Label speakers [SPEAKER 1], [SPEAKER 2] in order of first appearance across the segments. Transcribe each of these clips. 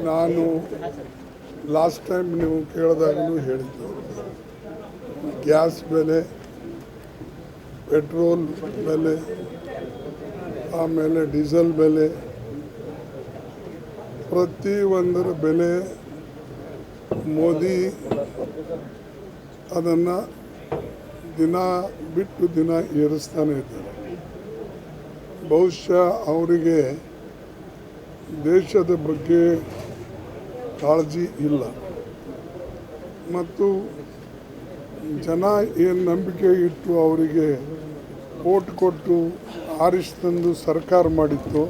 [SPEAKER 1] ನಾನು last time ನೀವು ಕೇಳಿದಾಗಲೂ ಹೇಳಿದ್ದು, ಗ್ಯಾಸ್ ಬೆಲೆ, ಪೆಟ್ರೋಲ್ ಬೆಲೆ, ಆಮೇಲೆ ಡೀಸೆಲ್ ಬೆಲೆ, ಪ್ರತಿಯೊಂದರ ಬೆಲೆ ಮೋದಿ ಅದನ್ನು ದಿನ ಬಿಟ್ಟು ದಿನ ಏರಿಸ್ತಾನೆ ಇದ್ದಾರೆ. ಬಹುಶಃ ಅವರಿಗೆ ದೇಶದ ಬಗ್ಗೆ ಕಾಳಜಿ ಇಲ್ಲ ಮತ್ತು ಜನ ಏನು ನಂಬಿಕೆ ಇಟ್ಟು ಅವರಿಗೆ ಓಟ್ ಕೊಟ್ಟು ಆರಿಸಿ ತಂದು ಸರ್ಕಾರ ಮಾಡಿತ್ತು,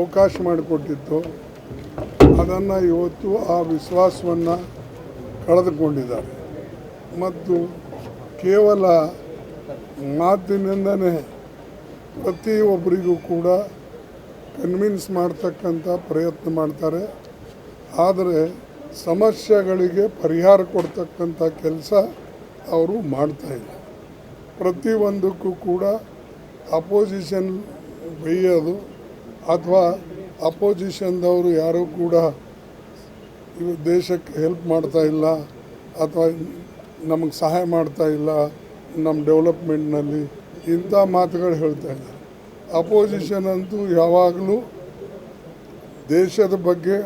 [SPEAKER 1] ಅವಕಾಶ ಮಾಡಿಕೊಟ್ಟಿತ್ತು, ಅದನ್ನು ಇವತ್ತು ಆ ವಿಶ್ವಾಸವನ್ನು ಕಳೆದುಕೊಂಡಿದ್ದಾರೆ ಮತ್ತು ಕೇವಲ ಮಾತಿನಿಂದನೇ ಪ್ರತಿಯೊಬ್ಬರಿಗೂ ಕೂಡ ಕನ್ವಿನ್ಸ್ ಮಾಡ್ತಕ್ಕಂಥ ಪ್ರಯತ್ನ ಮಾಡ್ತಾರೆ. ಆದರೆ ಸಮಸ್ಯೆಗಳಿಗೆ ಪರಿಹಾರ ಕೊಡ್ತಕ್ಕಂಥ ಕೆಲಸ ಅವರು ಮಾಡ್ತಾಯಿಲ್ಲ. ಪ್ರತಿಯೊಂದಕ್ಕೂ ಕೂಡ ಅಪೋಸಿಷನ್ ಬೈಯೋದು ಅಥವಾ ಅಪೋಸಿಷನ್ದವರು ಯಾರೂ ಕೂಡ ಇವು ದೇಶಕ್ಕೆ ಹೆಲ್ಪ್ ಮಾಡ್ತಾ ಇಲ್ಲ ಅಥವಾ ನಮಗೆ ಸಹಾಯ ಮಾಡ್ತಾ ಇಲ್ಲ ನಮ್ಮ ಡೆವಲಪ್ಮೆಂಟ್ನಲ್ಲಿ, ಇಂಥ ಮಾತುಗಳು ಹೇಳ್ತಾ ಇದ್ದಾರೆ. ಅಪೋಸಿಷನ್ ಅಂತೂ ಯಾವಾಗಲೂ ದೇಶದ ಬಗ್ಗೆ,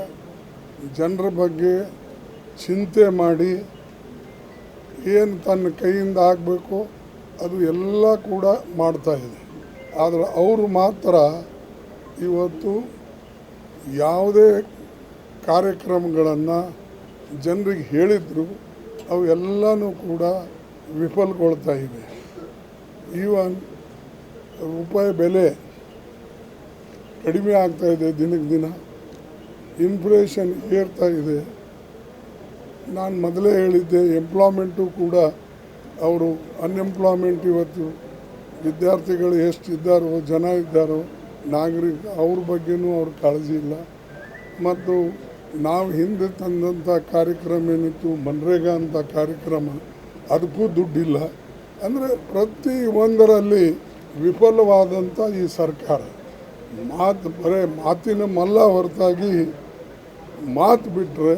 [SPEAKER 1] ಜನರ ಬಗ್ಗೆ ಚಿಂತೆ ಮಾಡಿ ಏನು ತನ್ನ ಕೈಯಿಂದ ಆಗಬೇಕು ಅದು ಎಲ್ಲ ಕೂಡ ಮಾಡ್ತಾಯಿದೆ. ಆದರೆ ಅವರು ಮಾತ್ರ ಇವತ್ತು ಯಾವುದೇ ಕಾರ್ಯಕ್ರಮಗಳನ್ನು ಜನರಿಗೆ ಹೇಳಿದ್ರು ಅವು ಎಲ್ಲನೂ ಕೂಡ ವಿಫಲಗೊಳ್ತಾ ಇವೆ. ಈವನ್ ರೂಪಾಯಿ ಬೆಲೆ ಕಡಿಮೆ ಆಗ್ತಾಯಿದೆ, ದಿನಕ್ಕೆ ದಿನ ಇನ್ಫ್ಲೇಷನ್ ಏರ್ತಾ ಇದೆ. ನಾನು ಮೊದಲೇ ಹೇಳಿದ್ದೆ, ಎಂಪ್ಲಾಯ್ಮೆಂಟು ಕೂಡ ಅವರು ಅನ್ಎಂಪ್ಲಾಯ್ಮೆಂಟ್ ಇವತ್ತು ವಿದ್ಯಾರ್ಥಿಗಳು ಎಷ್ಟಿದ್ದಾರೋ, ಜನ ಇದ್ದಾರೋ, ನಾಗರಿಕ ಅವ್ರ ಬಗ್ಗೆನೂ ಅವ್ರ ಕಾಳಜಿ ಇಲ್ಲ. ಮತ್ತು ನಾವು ಹಿಂದೆ ತಂದಂಥ ಕಾರ್ಯಕ್ರಮ ಏನಿತ್ತು ಮನ್ರೇಗಾ ಅಂತ ಕಾರ್ಯಕ್ರಮ, ಅದಕ್ಕೂ ದುಡ್ಡಿಲ್ಲ. ಅಂದರೆ ಪ್ರತಿಯೊಂದರಲ್ಲಿ ವಿಫಲವಾದಂಥ ಈ ಸರ್ಕಾರ ಬರೀ ಮಾತಿನ ಮಲ್ಲ ಹೊರತಾಗಿ ಮಾತು ಬಿಟ್ಟರೆ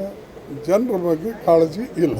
[SPEAKER 1] ಜನರ ಬಗ್ಗೆ ಕಾಳಜಿ ಇಲ್ಲ.